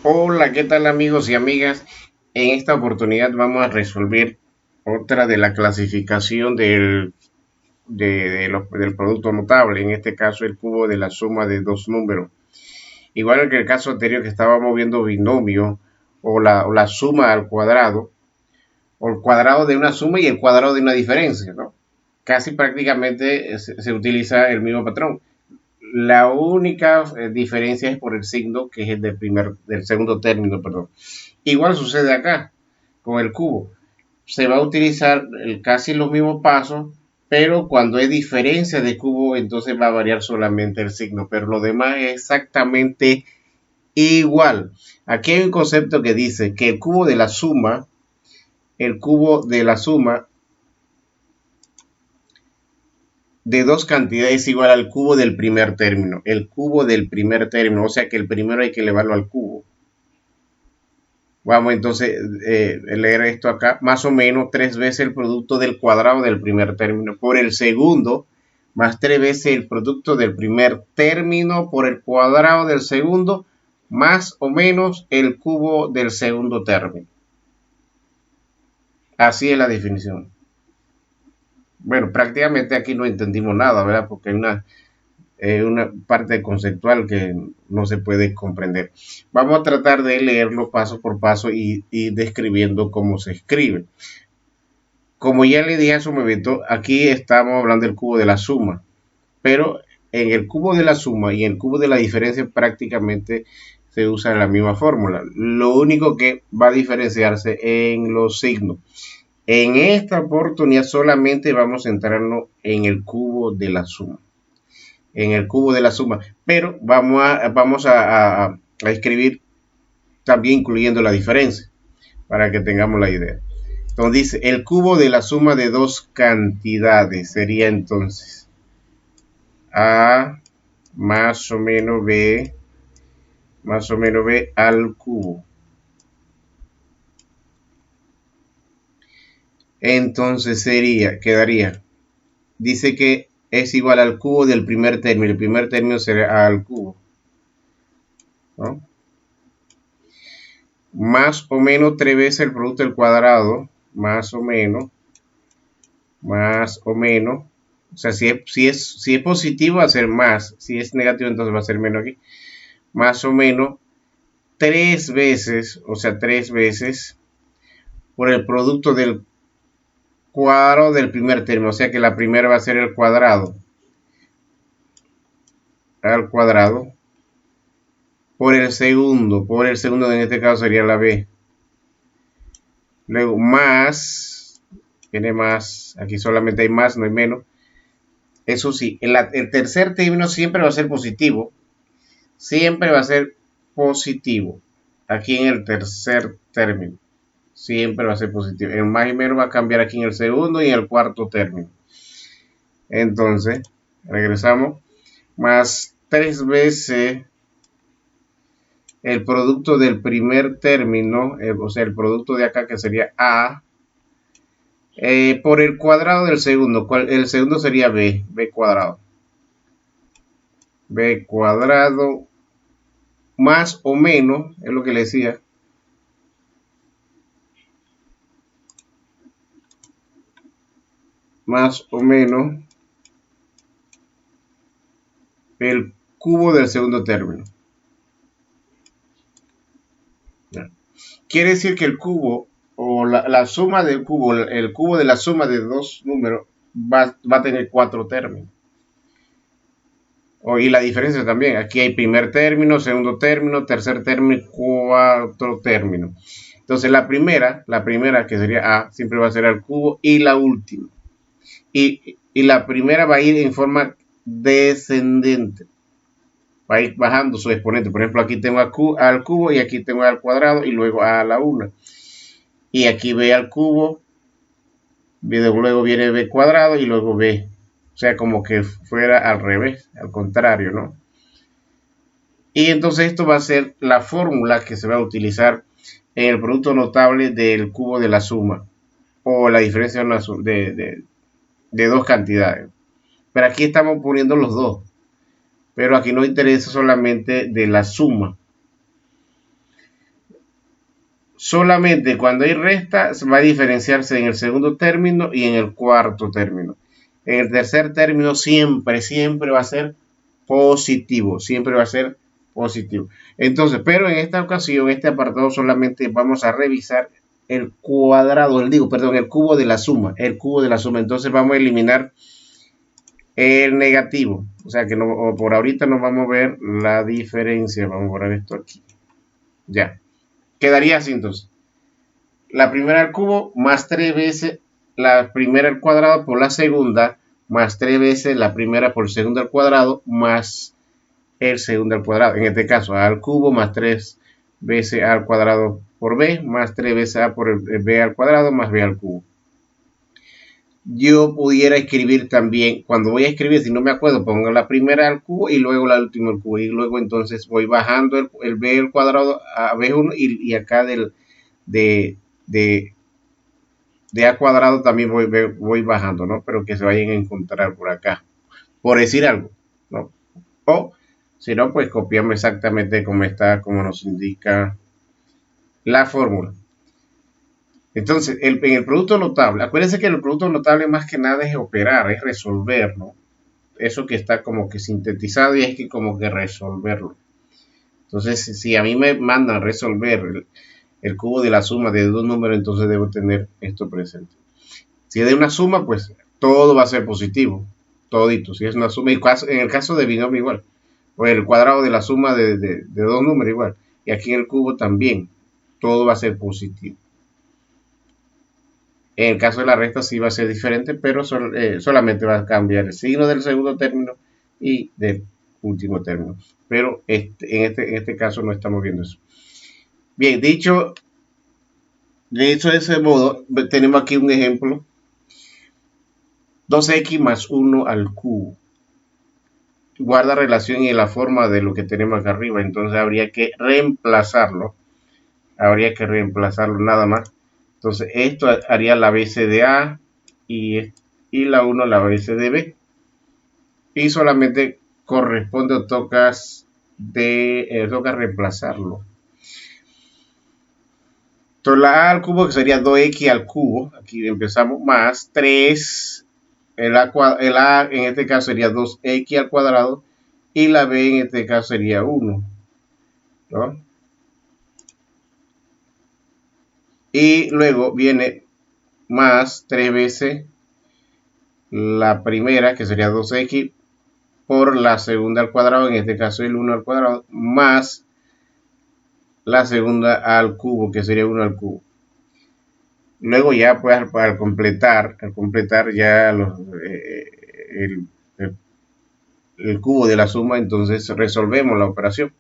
Hola, ¿qué tal amigos y amigas? En esta oportunidad vamos a resolver otra de la clasificación del producto notable, en este caso el cubo de la suma de dos números. Igual que el caso anterior que estábamos viendo binomio o la suma al cuadrado, o el cuadrado de una suma y el cuadrado de una diferencia, ¿no? Casi prácticamente se utiliza el mismo patrón. La única diferencia es por el signo, que es el del segundo término, perdón. Igual sucede acá con el cubo. Se va a utilizar casi los mismos pasos, pero cuando hay diferencia de cubo, entonces va a variar solamente el signo, pero lo demás es exactamente igual. Aquí hay un concepto que dice que el cubo de la suma de dos cantidades es igual al cubo del primer término. El cubo del primer término, o sea que el primero hay que elevarlo al cubo. Vamos entonces a leer esto acá, más o menos 3 veces el producto del cuadrado del primer término por el segundo, más 3 veces el producto del primer término por el cuadrado del segundo, más o menos el cubo del segundo término. Así es la definición. Bueno, prácticamente aquí no entendimos nada, ¿verdad? Porque hay una parte conceptual que no se puede comprender. Vamos a tratar de leerlo paso por paso y describiendo cómo se escribe. Como ya le dije hace un momento, aquí estamos hablando del cubo de la suma, pero en el cubo de la suma y en el cubo de la diferencia prácticamente se usa la misma fórmula. Lo único que va a diferenciarse en los signos. En esta oportunidad solamente vamos a centrarnos en el cubo de la suma. En el cubo de la suma, pero vamos a escribir también incluyendo la diferencia para que tengamos la idea. Entonces dice, el cubo de la suma de dos cantidades sería entonces A más o menos B al cubo. Entonces quedaría, dice que es igual al cubo del primer término. El primer término será A al cubo, ¿no? Más o menos 3 veces el producto del cuadrado, más o menos, o sea, si es positivo va a ser más, si es negativo entonces va a ser menos aquí, más o menos 3 veces, o sea, 3 veces por el producto del cuadrado del primer término, o sea que la primera va a ser el cuadrado, al cuadrado, por el segundo en este caso sería la b, luego más, tiene más, aquí solamente hay más, no hay menos, eso sí, el tercer término siempre va a ser positivo, siempre va a ser positivo, aquí en el tercer término, siempre va a ser positivo, el más y menos va a cambiar aquí en el segundo y en el cuarto término. Entonces, regresamos, más 3 veces el producto del primer término, o sea, el producto de acá que sería A, por el cuadrado del segundo. El segundo sería B cuadrado. B cuadrado más o menos, es lo que le decía, más o menos el cubo del segundo término. Quiere decir que el cubo o la suma del cubo, el cubo de la suma de dos números va a tener 4 términos. Y la diferencia también, aquí hay primer término, segundo término, tercer término y cuarto término. Entonces la primera que sería A, siempre va a ser al cubo y la última. Y la primera va a ir en forma descendente. Va a ir bajando su exponente. Por ejemplo, aquí tengo al cubo y aquí tengo al cuadrado y luego A a la 1. Y aquí B al cubo, luego viene B cuadrado y luego B. O sea, como que fuera al revés, al contrario, ¿no? Y entonces esto va a ser la fórmula que se va a utilizar en el producto notable del cubo de la suma o la diferencia de dos cantidades. Pero aquí estamos poniendo los dos. Pero aquí nos interesa solamente de la suma. Solamente cuando hay resta va a diferenciarse en el segundo término y en el cuarto término. En el tercer término siempre va a ser positivo, siempre va a ser positivo. Entonces, pero en esta ocasión, este apartado solamente vamos a revisar el cuadrado, el cubo de la suma, Entonces vamos a eliminar el negativo, o sea que no, por ahorita no vamos a ver la diferencia. Vamos a borrar esto aquí. Ya, quedaría así entonces. La primera al cubo más 3 veces la primera al cuadrado por la segunda, más 3 veces la primera por el segundo al cuadrado, más el segundo al cuadrado. En este caso, a al cubo más 3 veces a al cuadrado por b, más 3 veces a por el b al cuadrado, más b al cubo. Yo pudiera escribir también, cuando voy a escribir, si no me acuerdo, pongo la primera al cubo y luego la última al cubo. Y luego entonces voy bajando el b al cuadrado a b1 y acá de a cuadrado también voy bajando, ¿no? Pero que se vayan a encontrar por acá, por decir algo, ¿no? O, si no, pues copiamos exactamente como está, como nos indica la fórmula. Entonces, en el producto notable, acuérdense que el producto notable más que nada es operar, es resolver, ¿no? Eso que está como que sintetizado y es que como que resolverlo. Entonces, si a mí me mandan resolver el cubo de la suma de dos números, entonces debo tener esto presente. Si es de una suma, pues todo va a ser positivo, todito. Si es una suma, en el caso de binomio igual, o el cuadrado de la suma de dos números igual. Y aquí en el cubo también, todo va a ser positivo. En el caso de la resta sí va a ser diferente, pero solamente va a cambiar el signo del segundo término y del último término. Pero en este caso no estamos viendo eso. Bien, dicho de ese modo, tenemos aquí un ejemplo. 2x más 1 al cubo. Guarda relación en la forma de lo que tenemos acá arriba. Entonces habría que reemplazarlo. Nada más. Entonces esto haría la base de A y la 1 la base de B. Y solamente corresponde o toca reemplazarlo. Entonces la A al cubo, que sería 2x al cubo. Aquí empezamos más 3. El A en este caso sería 2x al cuadrado. Y la B en este caso sería 1. ¿No? Y luego viene más 3 veces la primera, que sería 2x, por la segunda al cuadrado, en este caso el 1 al cuadrado, más la segunda al cubo, que sería 1 al cubo. Luego ya pues al completar ya el cubo de la suma, entonces resolvemos la operación.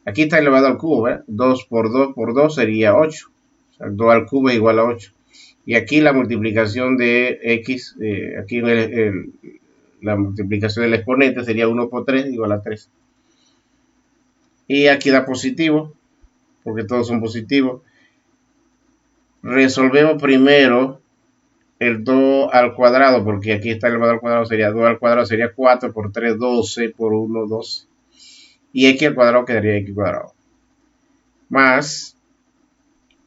Aquí está elevado al cubo, ¿verdad? 2 por 2 por 2 sería 8. O sea, 2 al cubo es igual a 8. Y aquí la multiplicación de x, aquí la multiplicación del exponente sería 1 por 3 igual a 3. Y aquí da positivo, porque todos son positivos. Resolvemos primero el 2 al cuadrado, porque aquí está elevado al cuadrado, sería 2 al cuadrado, sería 4 por 3, 12, por 1, 12. Y x al cuadrado quedaría x cuadrado. Más,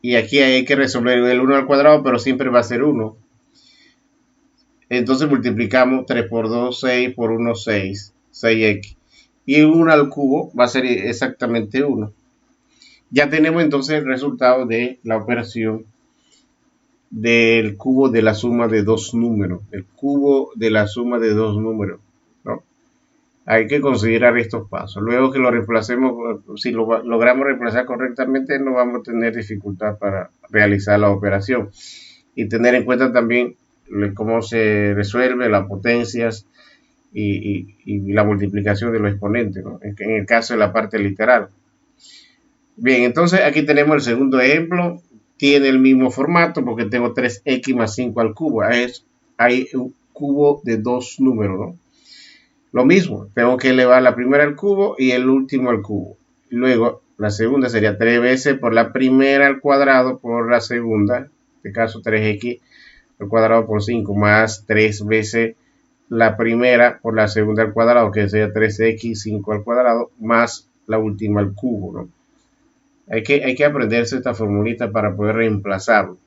y aquí hay que resolver el 1 al cuadrado, pero siempre va a ser 1. Entonces multiplicamos 3 por 2, 6, por 1, 6, 6x. Y 1 al cubo va a ser exactamente 1. Ya tenemos entonces el resultado de la operación del cubo de la suma de dos números. El cubo de la suma de dos números, ¿no? Hay que considerar estos pasos. Luego que lo reemplacemos, si lo logramos reemplazar correctamente, no vamos a tener dificultad para realizar la operación. Y tener en cuenta también cómo se resuelve las potencias y la multiplicación de los exponentes, ¿no? En el caso de la parte literal. Bien, entonces aquí tenemos el segundo ejemplo. Tiene el mismo formato porque tengo 3x más 5 al cubo. Hay un cubo de dos números, ¿no? Lo mismo, tengo que elevar la primera al cubo y el último al cubo. Luego, la segunda sería 3 veces por la primera al cuadrado por la segunda. En este caso, 3x al cuadrado por 5 más 3 veces la primera por la segunda al cuadrado, que sería 3x, 5 al cuadrado, más la última al cubo, ¿no? Hay que aprenderse esta formulita para poder reemplazarlo.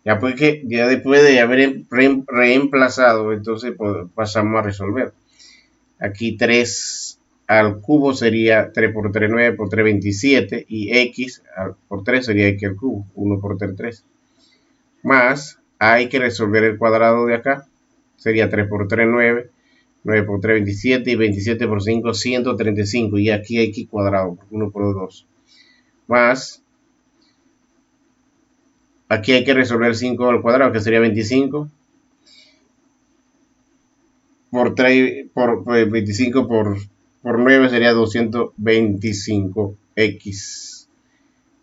Ya, ya después de haber reemplazado, entonces pues, pasamos a resolver. Aquí 3 al cubo sería 3 por 3, 9 por 3, 27. Y x por 3 sería x al cubo, 1 por 3, 3. Más, hay que resolver el cuadrado de acá. Sería 3 por 3, 9. 9 por 3, 27. Y 27 por 5, 135. Y aquí x cuadrado, 1 por 2. Más, aquí hay que resolver 5 al cuadrado, que sería 25. Por 3, por 25 por 9 sería 225x.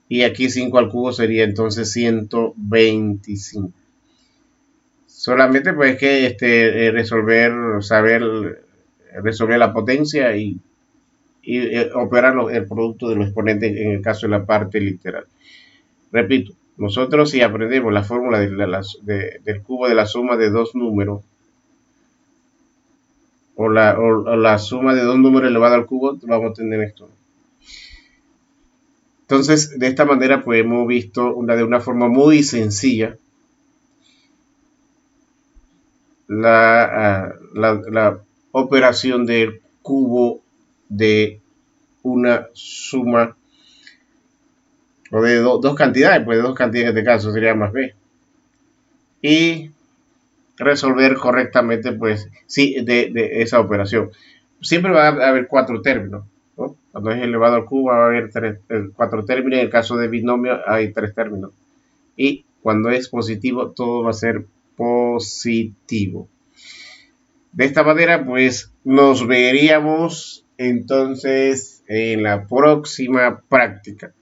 Y aquí 5 al cubo sería entonces 125. Solamente pues que saber resolver la potencia y operar el producto de los exponentes en el caso de la parte literal. Repito, nosotros si aprendemos la fórmula del cubo de la suma de dos números, o la suma de dos números elevado al cubo, vamos a tener esto. Entonces, de esta manera, pues hemos visto de una forma muy sencilla la operación del cubo de una suma, o de dos cantidades, pues de dos cantidades en este caso sería más b. Y resolver correctamente, pues, sí, de esa operación. Siempre va a haber cuatro términos, ¿no? Cuando es elevado al cubo va a haber cuatro términos. En el caso de binomio hay tres términos. Y cuando es positivo, todo va a ser positivo. De esta manera, pues, nos veríamos entonces en la próxima práctica.